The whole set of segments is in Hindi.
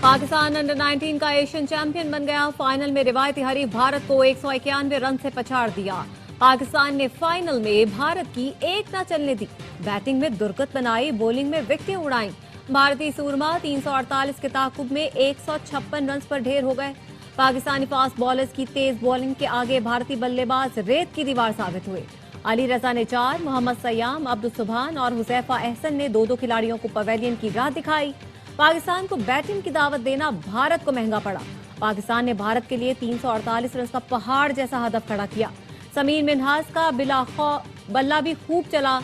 पाकिस्तान अंडर 19 का एशियन चैंपियन बन गया। फाइनल में रिवायती हरीफ भारत को 191 रन से पछाड़ दिया। पाकिस्तान ने फाइनल में भारत की एक न चलने दी। बैटिंग में दुर्गत बनाई, बॉलिंग में विकेटें उड़ाई। भारतीय सूरमा 348 के ताकुब में 156 रन पर ढेर हो गए। पाकिस्तानी फास्ट बॉलर्स की तेज बॉलिंग के आगे भारतीय बल्लेबाज रेत की दीवार साबित हुए। अली रजा ने 4, मोहम्मद सयाम, अब्दुल सुभान और हुजैफा अहसन ने 2-2 खिलाड़ियों को पवेलियन की राह दिखाई। पाकिस्तान को बैटिंग की दावत देना भारत को महंगा पड़ा। पाकिस्तान ने भारत के लिए 348 रन का पहाड़ जैसा हदफ खड़ा किया। समीर मिन्हास का बल्ला भी खूब चला।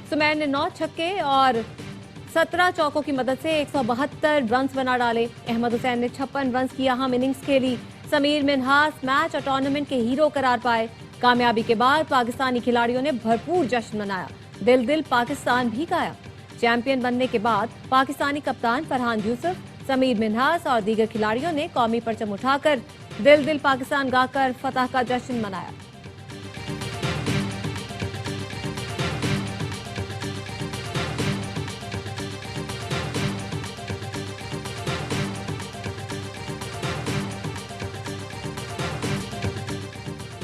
सुमैर ने 9 छक्के और 17 चौकों की मदद से 172 रन बना डाले। अहमद हुसैन ने 56 रन की अहम इनिंग्स खेली। समीर मिन्हास मैच और टूर्नामेंट के हीरो करार पाए। कामयाबी के बाद पाकिस्तानी खिलाड़ियों ने भरपूर जश्न मनाया। दिल दिल पाकिस्तान भी गाया। चैंपियन बनने के बाद पाकिस्तानी कप्तान फरहान यूसुफ, समीर मिन्हास और दीगर खिलाड़ियों ने कौमी परचम उठाकर दिल दिल पाकिस्तान गाकर फतह का जश्न मनाया।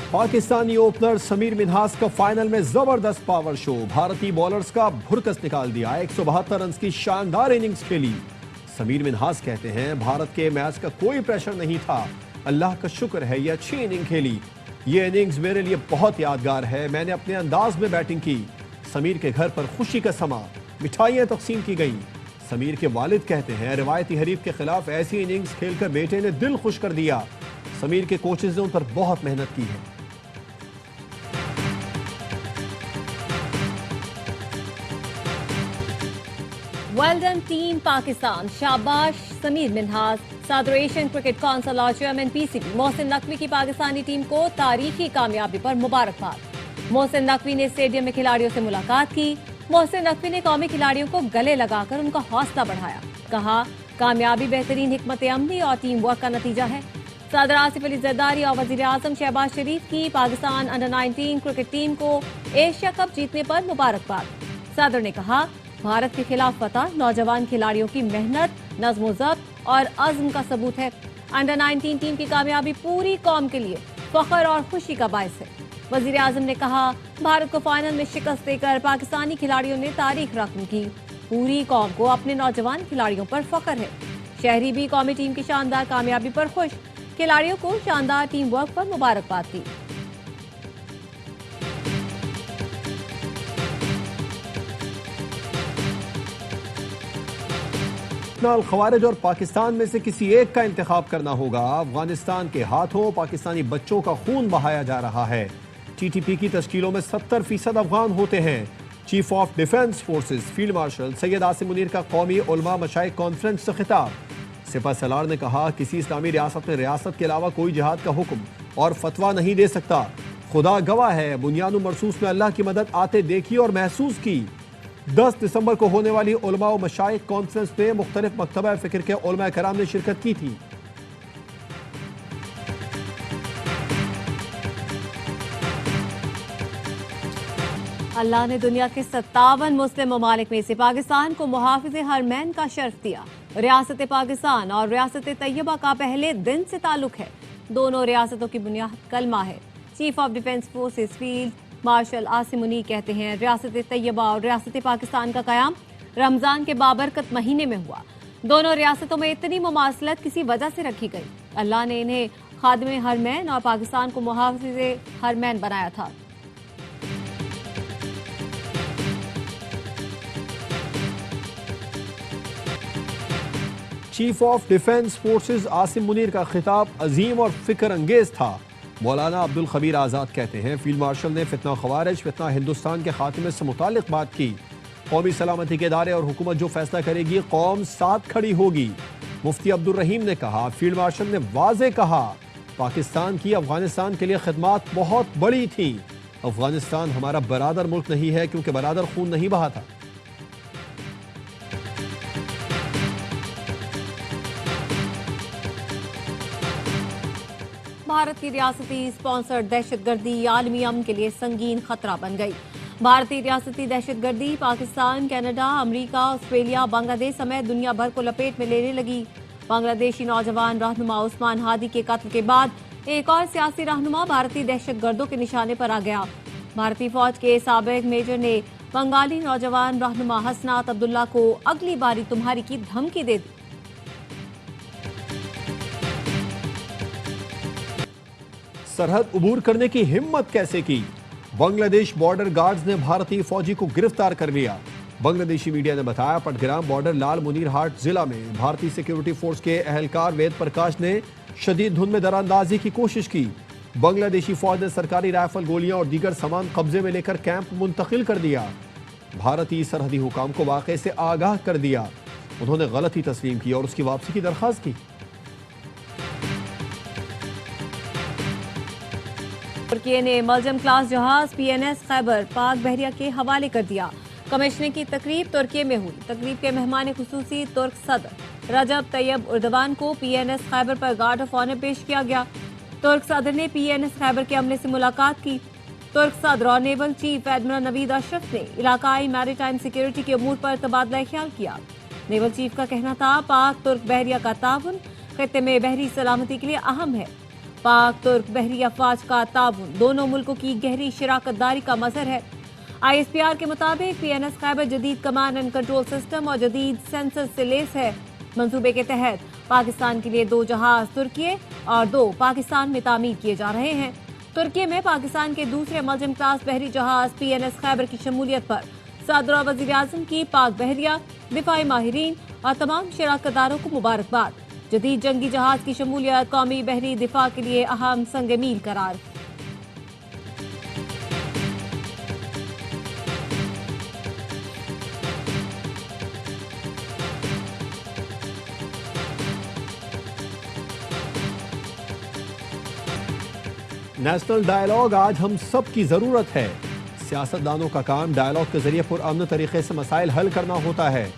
पाकिस्तानी ओपनर समीर मिन्हास का फाइनल में जबरदस्त पावर शो। भारतीय बॉलर्स का भुरकस निकाल दिया। 172 रन की शानदार इनिंग्स खेली। समीर मिन्हास कहते हैं, भारत के मैच का कोई प्रेशर नहीं था। अल्लाह का शुक्र है ये अच्छी इनिंग खेली। ये इनिंग्स मेरे लिए बहुत यादगार है। मैंने अपने अंदाज में बैटिंग की। समीर के घर पर खुशी का समा, मिठाइयां तकसीम की गई। समीर के वालिद कहते हैं, रिवायती हरीफ के खिलाफ ऐसी इनिंग्स खेलकर बेटे ने दिल खुश कर दिया। समीर के कोचेज ने उन पर बहुत मेहनत की है। वेल डन टीम पाकिस्तान, शाबाश समीर मिन्हास। सदर एशियन क्रिकेट काउंसिल और चेयरमैन पीसीबी मोहसिन नकवी की पाकिस्तानी टीम को तारीखी कामयाबी पर मुबारकबाद। मोहसिन नकवी ने स्टेडियम में खिलाड़ियों से मुलाकात की। मोहसिन नकवी ने कौमी खिलाड़ियों को गले लगाकर उनका हौसला बढ़ाया। कहा, कामयाबी बेहतरीन हिकमत अमली और टीम वर्क का नतीजा है। सदर आसिफ अली जरदारी और वजीर आजम शहबाज शरीफ की पाकिस्तान अंडर 19 क्रिकेट टीम को एशिया कप जीतने पर मुबारकबाद। सदर ने कहा, भारत के खिलाफ फतह नौजवान खिलाड़ियों की मेहनत, नज़्म ज़ब्त और अज़्म का सबूत है। अंडर 19 टीम की कामयाबी पूरी कौम के लिए फख्र और खुशी का बायस है। वजीर आजम ने कहा, भारत को फाइनल में शिकस्त देकर पाकिस्तानी खिलाड़ियों ने तारीख रकम की। पूरी कौम को अपने नौजवान खिलाड़ियों पर फख्र है। शहरी भी कौमी टीम की शानदार कामयाबी पर खुश। खिलाड़ियों को शानदार टीम वर्क पर मुबारकबाद दी। खवारिज और पाकिस्तान में से किसी एक का इंतखाब करना होगा। अफगानिस्तान के हाथों पाकिस्तानी बच्चों का खून बहाया जा रहा है। टीटीपी की तश्कीलों में 70% अफगान होते हैं। Chief of defence forces field marshal Syed Asim Munir का कौमी उलमा मशाइख कॉन्फ्रेंस से खिताब। सिपा सलार ने कहा, किसी इस्लामी रियासत में रियासत के अलावा कोई जिहाद का हुक्म और फतवा नहीं दे सकता। खुदा गवाह है, बुनियाद मरसूस में अल्लाह की मदद आते देखी और महसूस की। 10 दिसंबर को होने वाली उलमा व मशाइख कॉन्फ्रेंस में मुख्तलिफ मकतबा फ़िक्र के उलमा कराम ने शिरकत की थी। अल्लाह ने दुनिया के 57 मुस्लिम ममालिक में से पाकिस्तान को मुहाफिज हरमैन का शर्फ दिया। रियासत पाकिस्तान और रियासत तैयबा का पहले दिन से ताल्लुक है। दोनों रियासतों की बुनियाद कलमा है। Chief of defence forces field marshal Asim Munir कहते हैं, रियासत तैयबा और रियासत पाकिस्तान का क़याम रमज़ान के बाबरकत महीने में हुआ। दोनों रियासतों में इतनी मुमासलत किसी वजह से रखी गई। अल्लाह ने इन्हें खादिम हरमैन और पाकिस्तान को मुहाफिज हरमैन बनाया था। Chief of defence forces Asim Munir का खिताब अजीम और फिक्र अंगेज था। मौलाना अब्दुल खबीर आज़ाद कहते हैं, फील्ड मार्शल ने फितना खवारिज फितना हिंदुस्तान के खात्मे से मुतालिक बात की। कौमी सलामती के इदारे और हुकूमत जो फैसला करेगी कौम साथ खड़ी होगी। मुफ्ती अब्दुल रहीम ने कहा, फील्ड मार्शल ने वाज़े कहा, पाकिस्तान की अफगानिस्तान के लिए खिदमात बहुत बड़ी थी। अफगानिस्तान हमारा बरादर मुल्क नहीं है क्योंकि बरादर खून नहीं बहा था। भारत की रियासती स्पॉन्सर्ड दहशतगर्दी आलमी अमन के लिए संगीन खतरा बन गई। भारतीय रियासती दहशतगर्दी Pakistan, Canada, America, Australia, Bangladesh समेत दुनिया भर को लपेट में लेने लगी। बांग्लादेशी नौजवान रहनुमा उस्मान हादी के कत्ल के बाद एक और सियासी रहनुमा भारतीय दहशतगर्दों के निशाने पर आ गया। भारतीय फौज के साबिक मेजर ने बंगाली नौजवान रहनुमा हसनात अब्दुल्ला को अगली बारी तुम्हारी की धमकी दे दी। सरहद उबूर करने की हिम्मत कैसे की? बांग्लादेश बॉर्डर गार्ड्स ने भारतीय फौजी को गिरफ्तार कर लिया। बांग्लादेशी मीडिया ने बताया पटग्राम बॉर्डर लाल मुनीर हाट जिला में भारतीय सिक्योरिटी फोर्स के एहलकार वेद प्रकाश ने शदीद धुंध में दरांदाजी की कोशिश की। बांग्लादेशी फौज ने सरकारी राइफल, गोलियां और दीगर सामान कब्जे में लेकर कैंप मुंतकिल कर दिया। भारतीय सरहदी हुकाम को वाकये से आगाह कर दिया। उन्होंने गलती तस्लीम की और उसकी वापसी की दरख्वास्त की। तुर्की ने मलजम क्लास जहाज पीएनएस खैबर पाक बहरिया के हवाले कर दिया। कमिश्नर की तकरीब तुर्की में हुई। तकरीब के मेहमान खुसूसी तुर्क सदर रजब तैयब उर्दवान को पीएनएस खैबर पर गार्ड ऑफ ऑनर पेश किया गया। तुर्क सदर ने पीएनएस खैबर के अमले से मुलाकात की। तुर्क सदर और naval chief admiral Naveed Ashraf ने इलाकाई मैरीटाइम सिक्योरिटी के अमूर पर तबादला ख्याल किया। नेवल चीफ का कहना था पाक तुर्क बहरिया का ताउन खित्ते में बहरी सलामती के लिए अहम है। पाक तुर्क बहरी अफवाज का ताउन दोनों मुल्कों की गहरी शराकतदारी का मजहर है। आईएसपीआर के मुताबिक पीएनएस खैबर जदीद कमांड एंड कंट्रोल सिस्टम और जदीद सेंसर से लेस है। मंसूबे के तहत पाकिस्तान के लिए 2 जहाज तुर्की और 2 पाकिस्तान में तामीर किए जा रहे हैं। तुर्की में पाकिस्तान के दूसरे मलजम क्लास बहरी जहाज पीएनएस खैबर की शमूलियत पर सदर और वज़ीर आज़म की पाक बहरिया, दिफाई माहिरीन और तमाम शराकतदारों को मुबारकबाद। जदीद जंगी जहाज की शमूलियत कौमी बहरी दिफा के लिए अहम संग मील करार। नेशनल डायलॉग आज हम सब की जरूरत है। सियासतदानों का काम डायलॉग के जरिए पुरअमन तरीके से मसाइल हल करना होता है।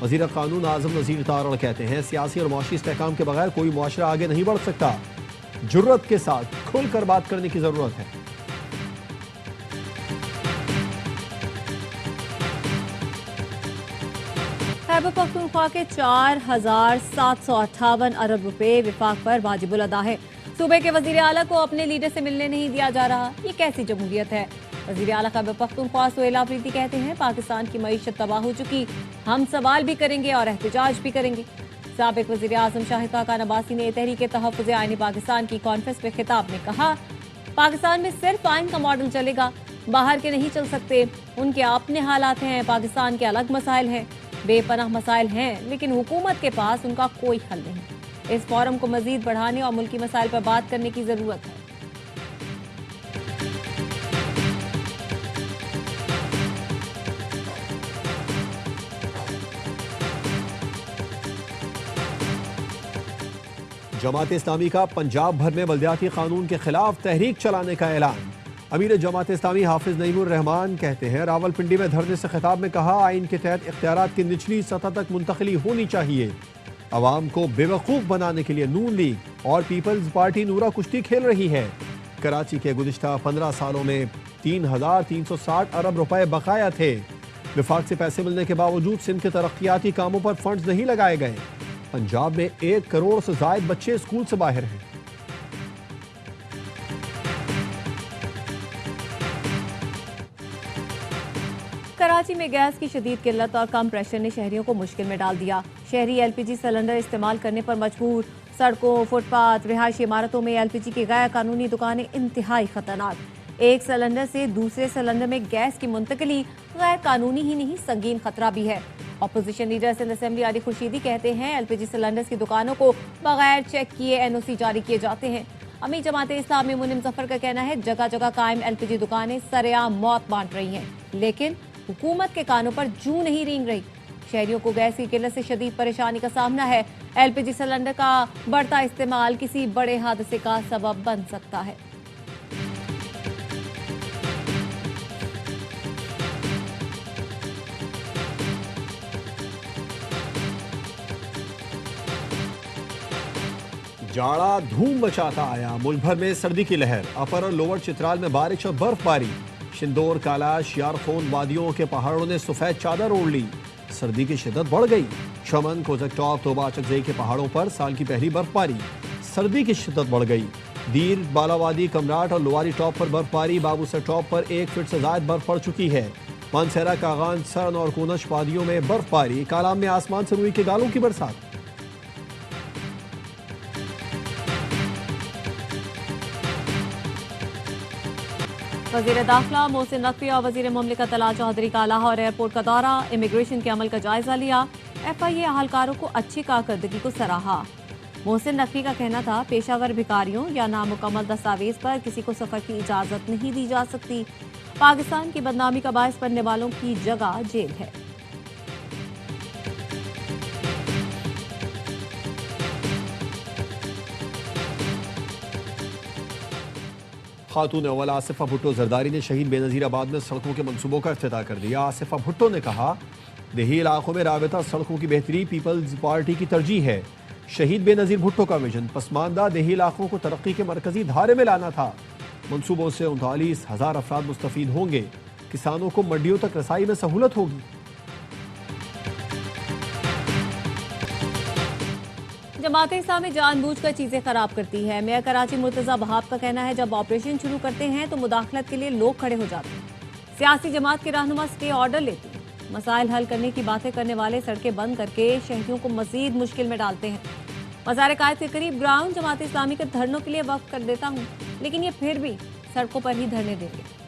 वज़ीर कानून आज़म नज़ीर तारड़ कहते हैं सियासी और मुआशी इस्तेहकाम के बगैर कोई मुआशरा आगे नहीं बढ़ सकता। जुर्रत के साथ खुलकर बात करने की जरूरत है। खैबर पख्तूनख्वा के 4,758 अरब रुपए विफाक पर वाजिबुल अदा है। सूबे के वजीर आला को अपने लीडर से मिलने नहीं दिया जा रहा, ये कैसी जमहूरियत है? वजीर आला खैबर पख्तूनख्वा सुहेल आफरीदी कहते हैं पाकिस्तान की मईशत तबाह हो चुकी, हम सवाल भी करेंगे और एहतजाज भी करेंगे। साबिक वजीर आजम शाहिद खाकान अब्बासी ने तहरीक तहफ़्फ़ुज़ आईन पाकिस्तान की कॉन्फ्रेंस में खिताब में कहा पाकिस्तान में सिर्फ आइन का मॉडल चलेगा, बाहर के नहीं चल सकते। उनके अपने हालात हैं, पाकिस्तान के अलग मसाइल हैं, बेपनाह मसाइल हैं, लेकिन हुकूमत के पास उनका कोई हल नहीं। इस फोरम को मजीद बढ़ाने और मुल्की मसाइल पर बात करने की जरूरत है। जमात इस्लामी का पंजाब भर में बल्दियाती कानून के खिलाफ तहरीक चलाने का ऐलान। अमीर जमात इस्लामी हाफिज नईमुर रहमान कहते हैं रावलपिंडी में धरने से खिताब में कहा आइन के तहत इख्तियारात की निचली सतह तक मुंतकिली होनी चाहिए। अवाम को बेवकूफ़ बनाने के लिए नून लीग और पीपल्स पार्टी नूरा कुश्ती खेल रही है। कराची के गुज़िश्ता 15 सालों में 3,360 अरब रुपए बकाया थे। विफाक से पैसे मिलने के बावजूद सिंध के तरक्याती कामों पर फंड्स नहीं लगाए गए। पंजाब में 1 करोड़ से ज़ायद बच्चे स्कूल से बाहर हैं। कराची में गैस की शदीद किल्लत और कम प्रेशर ने शहरियों को मुश्किल में डाल दिया। शहरी एलपीजी सिलेंडर इस्तेमाल करने पर मजबूर। सड़कों, फुटपाथ, रिहायशी इमारतों में एलपीजी की गैर कानूनी दुकानें इंतहाई खतरनाक। एक सिलेंडर से दूसरे सिलेंडर में गैस की मुंतकिली गैर कानूनी ही नहीं, संगीन खतरा भी है। Opposition leader Sindh assembly Arif Khurshidi कहते हैं एलपीजी सिलेंडर्स की दुकानों को बगैर चेक किए एनओसी जारी किए जाते हैं। अमीर जमात इस्लामी मुनिम जफर का कहना है जगह जगह कायम एलपीजी दुकानें सरेआम मौत बांट रही हैं, लेकिन हुकूमत के कानों पर जूं नहीं रेंग रही। शहरियों को गैस की किल्लत से शदीद परेशानी का सामना है। एलपीजी सिलेंडर का बढ़ता इस्तेमाल किसी बड़े हादसे का सबब बन सकता है। जाड़ा धूम मचाता आया। मुल्क भर में सर्दी की लहर। अपर और लोअर चित्राल में बारिश और बर्फबारी। शिंदोर, कालाश, यारखून वादियों के पहाड़ों ने सफेद चादर ओढ़ ली। सर्दी की शिद्दत बढ़ गई। चमन, कोजक टॉप, तोबा चकजई के पहाड़ों पर साल की पहली बर्फबारी। सर्दी की शिद्दत बढ़ गई। दीर, बालावादी, कमराट और लुवारी टॉप पर बर्फबारी। बाबूसर टॉप पर 1 फीट से ज्यादा बर्फ पड़ चुकी है। मानसेरा, कागान, सरन और कूनश वादियों में बर्फबारी। कालाम में आसमान से रुई के गालों की बरसात। वजीर दाखिला मोहसिन नकवी और वजीर मुमलिकत अला चौधरी का लाहौर एयरपोर्ट का दौरा, इमिग्रेशन के अमल का जायजा लिया। FIA अहलकारों को अच्छी कारकर्दगी को सराहा। मोहसिन नकवी का कहना था, पेशावर भिखारियों या नामुकम्मल दस्तावेज पर किसी को सफर की इजाजत नहीं दी जा सकती। पाकिस्तान की बदनामी का बायस बनने वालों की जगह जेल है। खातून अव्वल आसिफा भुट्टो जरदारी ने शहीद बेनजीराबाद में सड़कों के मंसूबों का इफ्तिताह कर दिया। आसिफा भुट्टो ने कहा, देही इलाकों में राबता सड़कों की बेहतरी पीपल्स पार्टी की तरजीह है। शहीद बेनजीर भुट्टो का विजन पसमानदा देही इलाकों को तरक्की के मरकजी धारे में लाना था। मंसूबों से 39,000 अफराद मुस्तफीद होंगे। किसानों को मंडियों तक रसाई में सहूलत होगी। जमात इस्लामी जानबूझकर चीजें खराब करती है। मेयर कराची मुर्तजा बहाब का कहना है, जब ऑपरेशन शुरू करते हैं तो मुदाखलत के लिए लोग खड़े हो जाते हैं। सियासी जमात के रहनुमा स्टे ऑर्डर लेते हैं। मसाइल हल करने की बातें करने वाले सड़कें बंद करके शहरियों को मजीद मुश्किल में डालते हैं। मज़ार कायद के करीब ग्राउंड जमात इस्लामी के धरनों के लिए वक्फ कर देता हूँ, लेकिन ये फिर भी सड़कों पर ही धरने देंगे।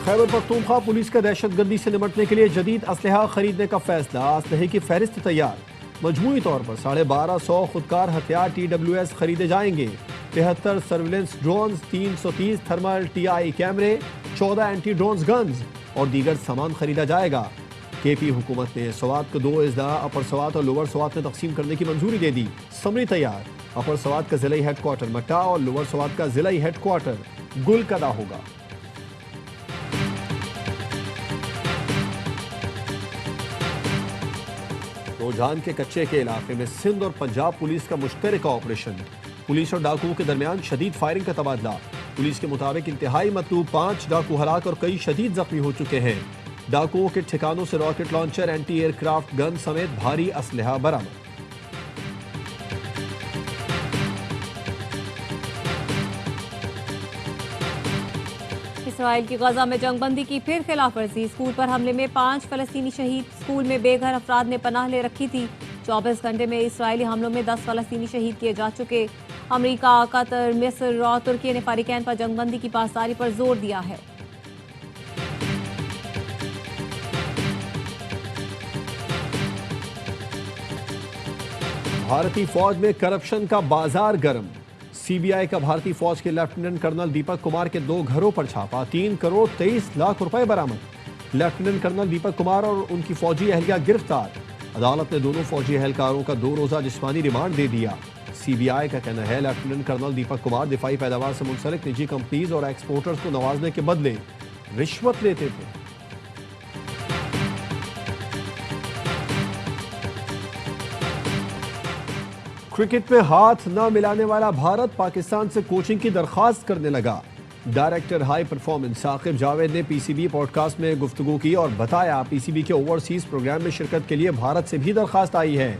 खैबर पख्तूनख्वा पुलिस का दहशतगर्दी से निपटने के लिए जदीद असलहा खरीदने का फैसला। असलहे की फहरिस्त तैयार। मजमूई तौर पर 1250 खुदकार हथियार TWS खरीदे जाएंगे। 73 सर्विलेंस ड्रोन्स, 330 थर्मल TI कैमरे, 14 एंटी ड्रोन्स गन्स और दीगर सामान खरीदा जाएगा। KP हुकूमत ने स्वात को 2 अजला अपर स्वात और लोअर स्वात में तकसीम करने की मंजूरी दे दी। समरी तैयार। अपर स्वात का जिला हेडक्वार्टर मट्टा और लोअर स्वात का जिला हेडक्वार्टर गुलकदा होगा। रोजान के कच्चे के इलाके में सिंध और पंजाब पुलिस का मुश्तरका ऑपरेशन। पुलिस और डाकुओं के दरमियान शदीद फायरिंग का तबादला। पुलिस के मुताबिक इंतहाई मतलूब 5 डाकू हलाक और कई शदीद जख्मी हो चुके हैं। डाकुओं के ठिकानों से rocket launcher, anti aircraft gun समेत भारी असलहा बरामद। इसराइल की गजा में जंगबंदी की फिर खिलाफवर्जी। स्कूल पर हमले में 5 फलस्तीनी शहीद। स्कूल में बेघर अफराद ने पनाह ले रखी थी। 24 घंटे में इसराइली हमलों में 10 फलस्तीनी शहीद किए जा चुके। अमेरिका, कतर, मिस्र और तुर्की ने फारिकैन पर जंगबंदी की पासदारी पर जोर दिया है। भारतीय फौज में करप्शन का बाजार गर्म। CBI का भारतीय फौज के लेफ्टिनेंट कर्नल दीपक कुमार के 2 घरों पर छापा। 3 करोड़ 23 लाख रुपए बरामद। लेफ्टिनेंट कर्नल दीपक कुमार और उनकी फौजी एहलिया गिरफ्तार। अदालत ने दोनों फौजी एहलकारों का 2 रोजा जिस्मानी रिमांड दे दिया। CBI का कहना है, लेफ्टिनेंट कर्नल दीपक कुमार दिफाई पैदावार से मुंसलिक निजी कंपनीज और एक्सपोर्टर्स को नवाजने के बदले रिश्वत लेते थे। क्रिकेट में हाथ न मिलाने वाला भारत पाकिस्तान से कोचिंग की दरखास्त करने लगा। Director high performance Saqib Javed ने PCB पॉडकास्ट में गुफ्तगू की और बताया, PCB के ओवरसीज प्रोग्राम में शिरकत के लिए भारत से भी दरखास्त आई है।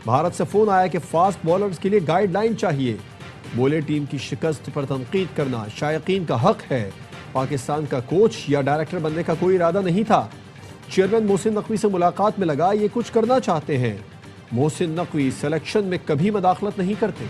भारत से फोन आया कि फास्ट बॉलर्स के लिए गाइडलाइन चाहिए। बोले, टीम की शिकस्त पर तनकीद करना शायकीन का हक है। पाकिस्तान का कोच या डायरेक्टर बनने का कोई इरादा नहीं था। चेयरमैन मोहसिन नकवी से मुलाकात में लगा ये कुछ करना चाहते हैं। मोहसिन नकवी सिलेक्शन में कभी मदाखलत नहीं करते।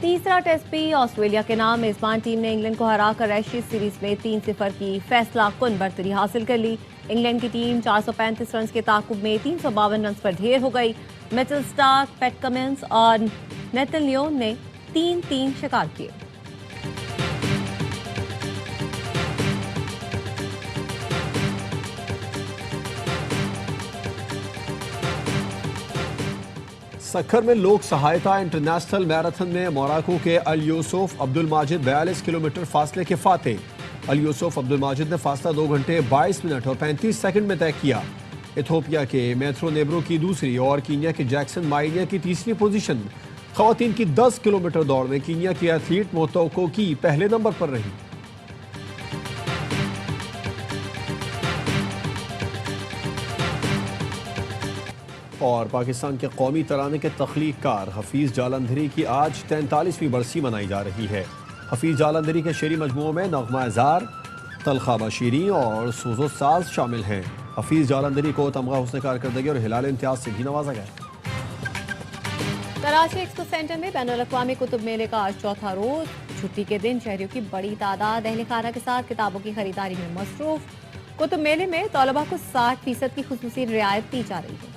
तीसरा टेस्ट भी ऑस्ट्रेलिया के नाम। मेजबान टीम ने इंग्लैंड को हराकर एशेज सीरीज में 3-0 की फैसला कुन बरतरी हासिल कर ली। इंग्लैंड की टीम 435 रन के ताकुब में 352 रन पर ढेर हो गई। मिचेल स्टार्क, पैट कमिंस और नेथन लियोन ने 3-3 शिकार किए। सक्खर में लोक सहायता इंटरनेशनल मैराथन में मोरक्को के अल यूसुफ अब्दुल माजिद 42 किलोमीटर फासले के फाते। अल यूसुफ अब्दुल माजिद ने फासला 2 घंटे 22 मिनट और 35 सेकंड में तय किया। इथोपिया के मेथ्रो नेब्रो की दूसरी और कीनिया के जैक्सन माइलिया की तीसरी पोजीशन। खवातीन की 10 किलोमीटर दौड़ में कीनिया की एथलीट मोतोको की पहले नंबर पर रही। और पाकिस्तान के कौमी तराने के तख्लीक़कार हफीज़ जालंधरी की आज 43वीं बरसी मनाई जा रही है। हफीज़ जालंधरी के शेरी मजमूओं में नग़मा ज़ार, तलख़ाबा शीरी और सूज़ो साज शामिल हैं। हफीज़ जालंधरी को तमगा हुस्न कारकर्दगी और हिलाल इम्तियाज़ से भी नवाजा गया। कराची एक्सपो सेंटर में बैनुल अक़वामी कुतुब मेले का आज चौथा रोज। छुट्टी के दिन शहरियों की बड़ी तादाद अहले खाना के साथ किताबों की खरीदारी में मसरूफ। कुतुब मेले में तलबा को 60% की खुसूसी रियायत दी जा रही है।